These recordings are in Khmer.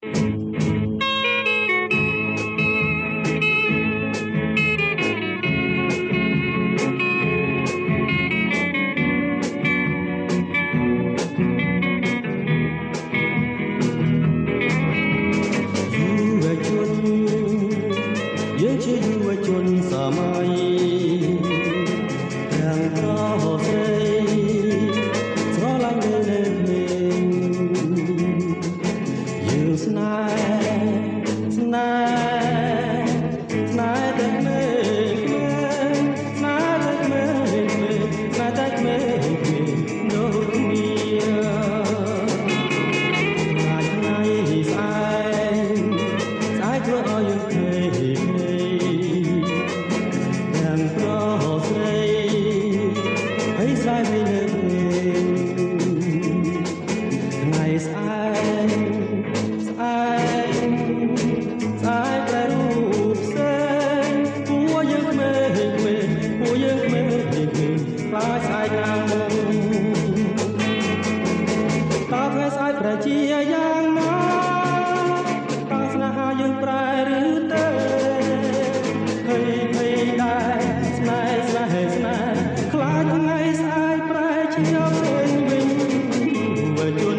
យើងជាយុវជនសម័យទាំងប្រុសស្រីស្រឡាញ់នៅគ្នាយើងស្នេហ៍ស្នេហ៍ស្នេហ៍តែគ្នាស្នេហ៍តែគ្នាស្នេហ៍តែគ្នាដូចគ្នាថ្ងៃស្អែកធ្វើឲ្យយើងឃើញទាំងប្រុសស្រីហើយស្រីវិញនៅថ្ងៃស្អែកស្អែកស្អែកតែរូបផ្សេងពួកយើងក្មេងពួកយើងក្មេងខ្លាចស្អែកណាស់តើថ្ងៃស្អែកប្រជាយ៉ាងណាតើស្នេហាយើងប្រែឬទេភ័យដែរស្នេហ៍ខ្លាចថ្ងៃស្អែកប្រែជាវិញយុវជន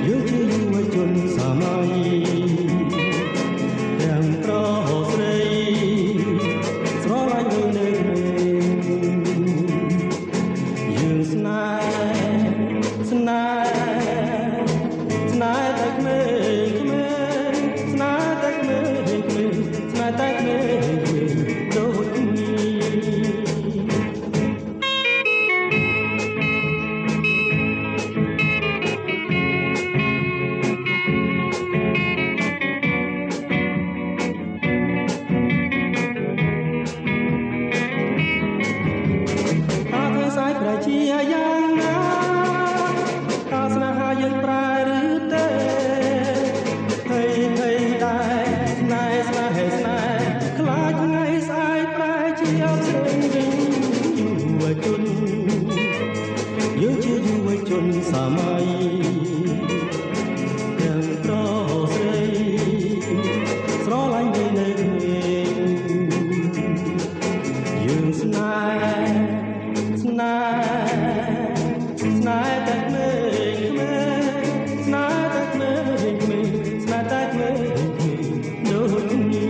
យើងជាយុវជនសម័យទាំងប្រុសស្រីស្រឡាញ់នៅយើងស្នេហ៍ស្នេហ៍តែក្មេងស្នេហ៍តែក្មេងស្នេហ៍តែក្មេងដូចគ្នាប្រជាយ៉ាងណាតើស្នេហាយើងប្រែឬទេភ័យដែរស្នេហ៍ខ្លាចថ្ងៃស្អែកប្រែជាផ្សេងវិញយុវជនយើងជាយុវជនសម័យទាំងប្រុសស្រីស្រឡាញ់នៅគ្នាយើងស្នេហ៍ស្នេហ៍តែក្មេងស្នេហ៍តែក្មេងស្នេហ៍តែក្មេងដូចគ្នា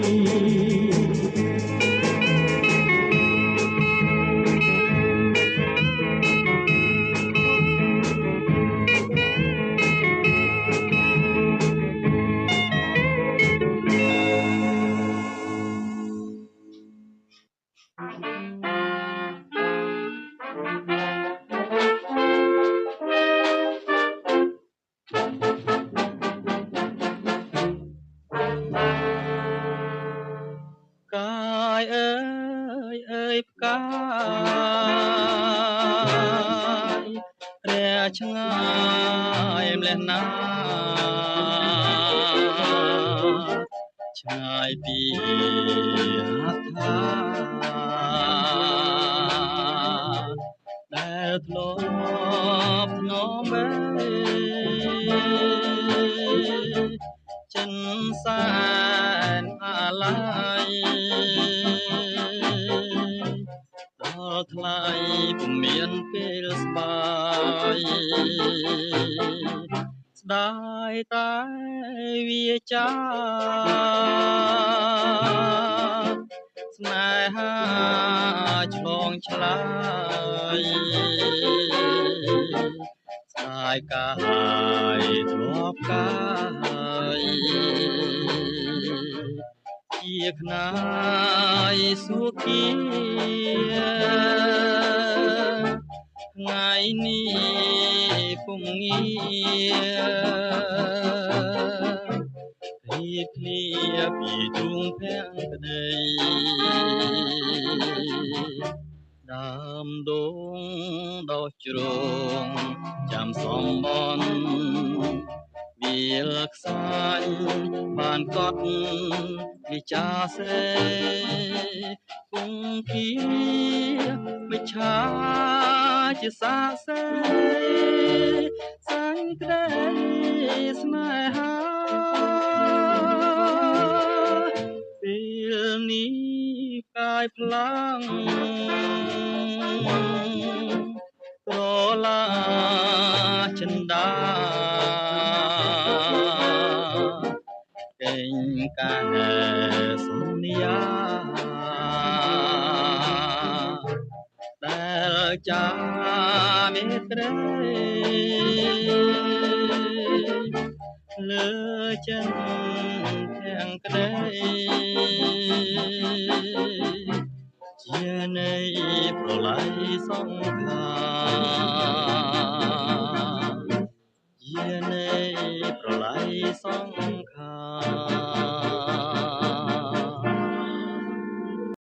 កាយអើយផ្កាយរះឆ្ងាយម្លេះណាឆ្ងាយពីហត្ថាដែលធ្លាប់ធ្នមចិនសែនអាឡ័យដល់ថ្លៃពុំមានពេលស្បាយស្ដាយតែវាចាស្នេហាឆ្លងឆ្លើយស្ដាយកាយធ្លាប់កាយជាខ្នាយសុគាថ្ងៃនេះពុំងាឃ្លាពីទូងភក្តីដើមដូងដោះជ្រងចាំសំបនវាលខ្សាញ់បានកត់វិចាសេគង្គាវិឆាជាសាសេសាញ់ក្តីស្នេហា យផ្លាំងក្រឡាចិន្តាកេងកាណែសន្យាដែលចាមេត្រីលើចិនទាំងក្តីជានៃប្រឡ័យសង្ខារជានៃប្រឡ័យសង្